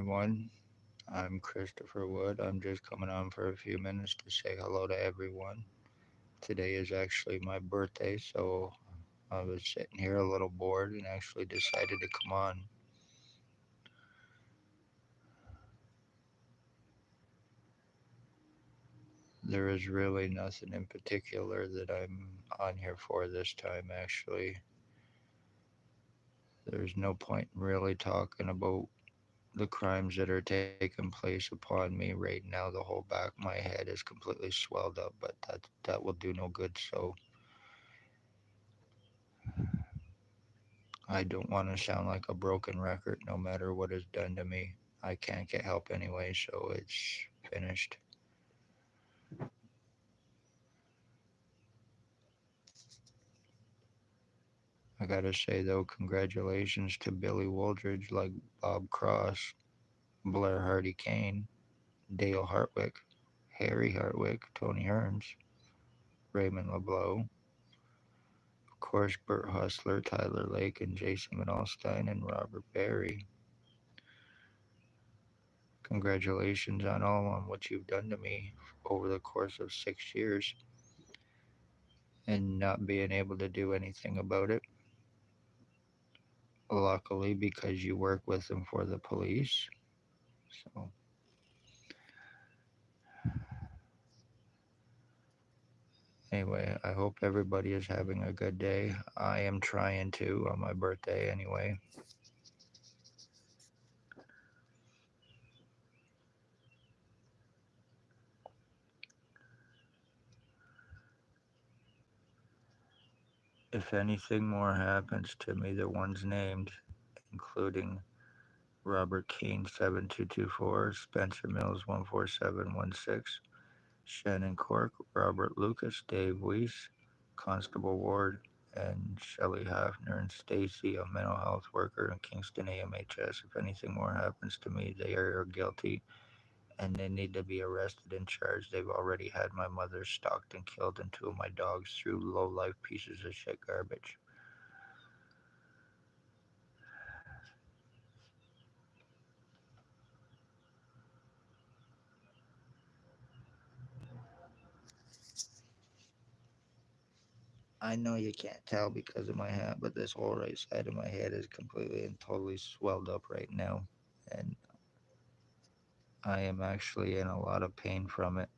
everyone. I'm Christopher Wood. I'm just coming on for a few minutes to say hello to everyone. Today is actually my birthday, so I was sitting here a little bored and actually decided to come on. There is really nothing in particular that I'm on here for this time, actually. There's no point in really talking about the crimes that are taking place upon me right now. The whole back of my head is completely swelled up, but that will do no good. So I don't want to sound like a broken record no matter what is done to me. I can't get help anyway, so it's finished. I gotta say though, congratulations to Billy Wooldridge, like Bob Cross, Blair Hardy Kane, Dale Hartwick, Harry Hartwick, Tony Hearns, Raymond LeBlanc, of course Bert Hustler, Tyler Lake, and Jason Manalstein, and Robert Barry. Congratulations on all on what you've done to me over the course of 6 years and not being able to do anything about it. Luckily, because you work with them for the police. So, anyway, I hope everybody is having a good day. I am trying to on my birthday anyway. If anything more happens to me, the ones named, including Robert Keane 7224, Spencer Mills 14716, Shannon Cork, Robert Lucas, Dave Weiss, Constable Ward, and Shelley Hafner and Stacy, a mental health worker in Kingston AMHS. If anything more happens to me, they are guilty and they need to be arrested and charged. They've already had my mother stalked and killed and two of my dogs through low life pieces of shit garbage. I know you can't tell because of my hat, but this whole right side of my head is completely and totally swelled up right now. And I am actually in a lot of pain from it.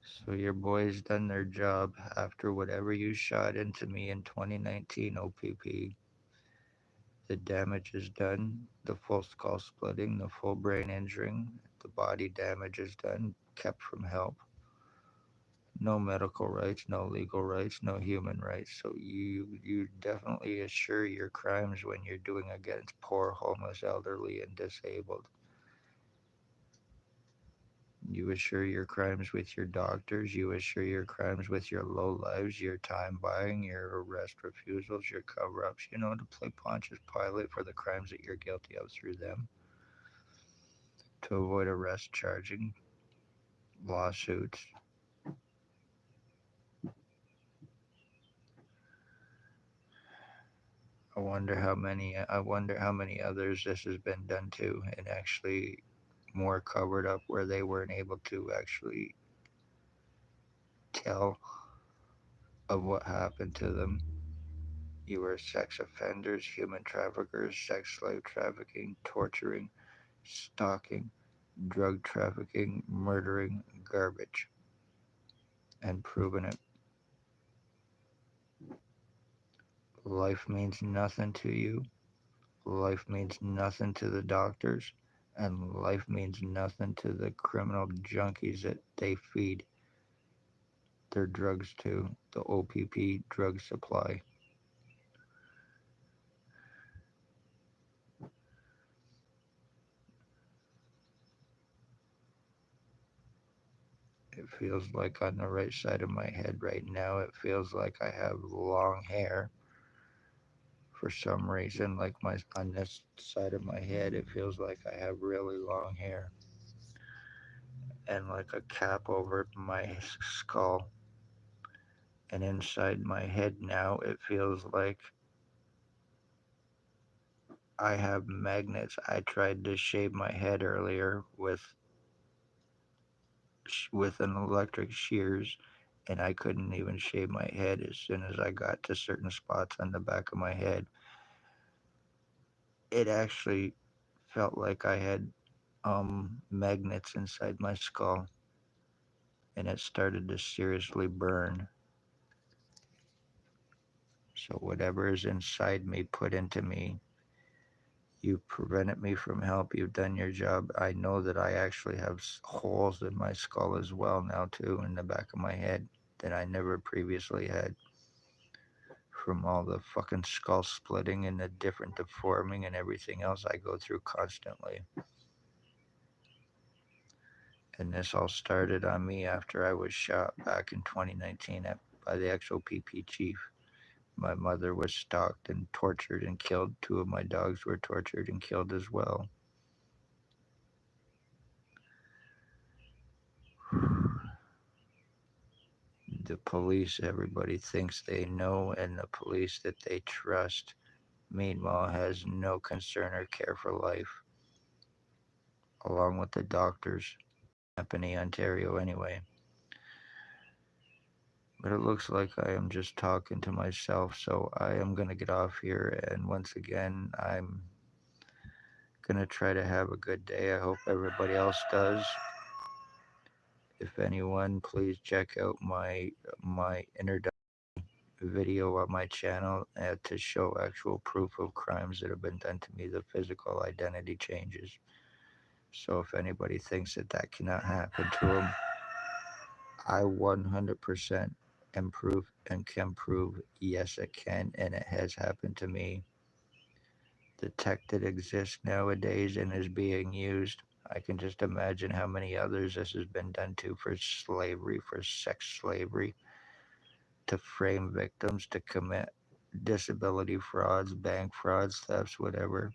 So your boys done their job after whatever you shot into me in 2019 O.p.p. The damage is done, the full skull splitting, the full brain injuring, the body damage is done, kept from help. No medical rights, no legal rights, no human rights. So you definitely assure your crimes when you're doing against poor, homeless, elderly, and disabled. You assure your crimes with your doctors. You assure your crimes with your low lives, your time buying, your arrest refusals, your cover ups, to play Pontius Pilate for the crimes that you're guilty of through them, to avoid arrest charging, lawsuits. I wonder how many others this has been done to and actually more covered up where they weren't able to actually tell of what happened to them. You were sex offenders, human traffickers, sex slave trafficking, torturing, stalking, drug trafficking, murdering, garbage, and proving it. Life means nothing to you. Life means nothing to the doctors. And life means nothing to the criminal junkies that they feed their drugs to, the O.p.p drug supply. It feels like on the right side of my head right now, it feels like I have long hair for some reason. Like my on this side of my head, it feels like I have really long hair and like a cap over my skull. And inside my head now, it feels like I have magnets. I tried to shave my head earlier with an electric shears, and I couldn't even shave my head as soon as I got to certain spots on the back of my head. It actually felt like I had magnets inside my skull, and it started to seriously burn. So whatever is inside me put into me. You've prevented me from help. You've done your job. I know that I actually have holes in my skull as well now too, in the back of my head, that I never previously had, from all the fucking skull splitting and the different deforming and everything else I go through constantly. And this all started on me after I was shot back in 2019 by the O.p.p chief. My mother was stalked and tortured and killed. Two of my dogs were tortured and killed as well. The police, everybody thinks they know, and the police that they trust, meanwhile, has no concern or care for life, along with the doctors. Napanee, Ontario, anyway. But it looks like I am just talking to myself, so I am going to get off here. And once again, I'm going to try to have a good day. I hope everybody else does. If anyone, please check out my introduction video on my channel to show actual proof of crimes that have been done to me, the physical identity changes. So if anybody thinks that that cannot happen to them, I 100% am proof and can prove, yes, it can, and it has happened to me. The tech that exists nowadays and is being used, I can just imagine how many others this has been done to, for slavery, for sex slavery, to frame victims, to commit disability frauds, bank frauds, thefts, whatever.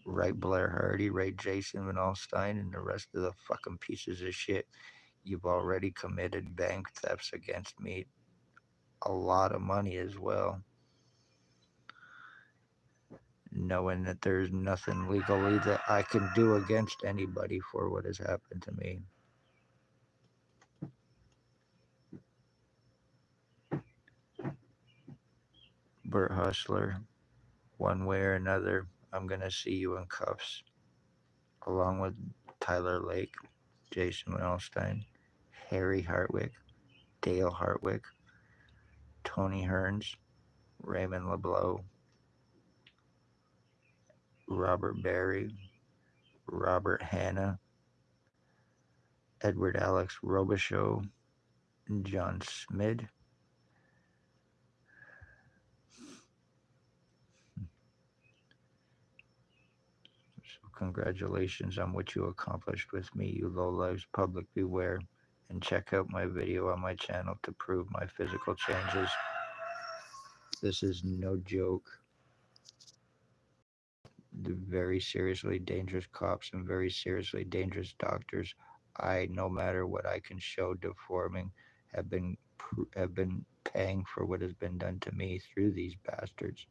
Right Blair Hardy, right Jason Van Alstyne, and the rest of the fucking pieces of shit. You've already committed bank thefts against me, a lot of money as well, knowing that there's nothing legally that I can do against anybody for what has happened to me. Bert Hustler, one way or another, I'm going to see you in cuffs, along with Tyler Lake, Jason Wellstein, Harry Hartwick, Dale Hartwick, Tony Hearns, Raymond LeBlanc, Robert Barry, Robert Hanna, Edward Alex Robichaux, John Smid. So congratulations on what you accomplished with me, you lowlives. Public beware. And check out my video on my channel to prove my physical changes. This is no joke. The very seriously dangerous cops and very seriously dangerous doctors, no matter what I can show deforming, have been paying for what has been done to me through these bastards.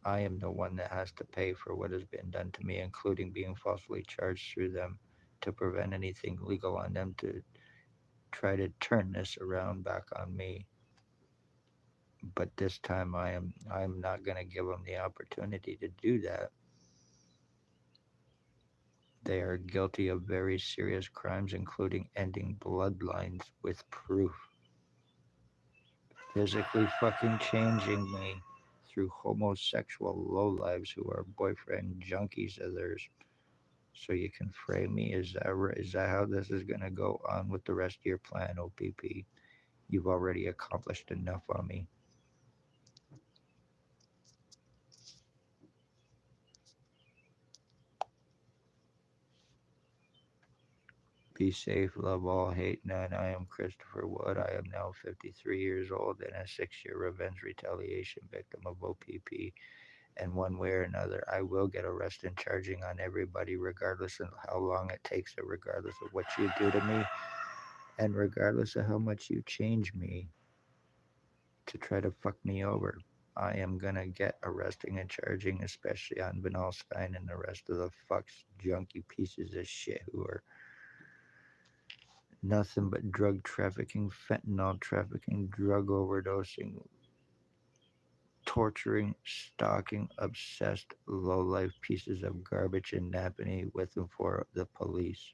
I am the one that has to pay for what has been done to me, including being falsely charged through them, to prevent anything legal on them to try to turn this around back on me. But this time I'm not going to give them the opportunity to do that. They are guilty of very serious crimes, including ending bloodlines with proof, physically fucking changing me through homosexual lowlives who are boyfriend junkies of theirs. So you can frame me. Is that how this is going to go on with the rest of your plan, O.p.p? You've already accomplished enough on me. Be safe, love all, hate none. I am Christopher Wood. I am now 53 years old and a 6-year revenge retaliation victim of O.p.p. And one way or another, I will get arrested and charging on everybody, regardless of how long it takes, or regardless of what you do to me, and regardless of how much you change me to try to fuck me over. I am gonna get arresting and charging, especially on Vinal Stein and the rest of the fucks junky pieces of shit who are nothing but drug trafficking, fentanyl trafficking, drug overdosing, torturing, stalking, obsessed, low-life pieces of garbage in Napanee with and for the police.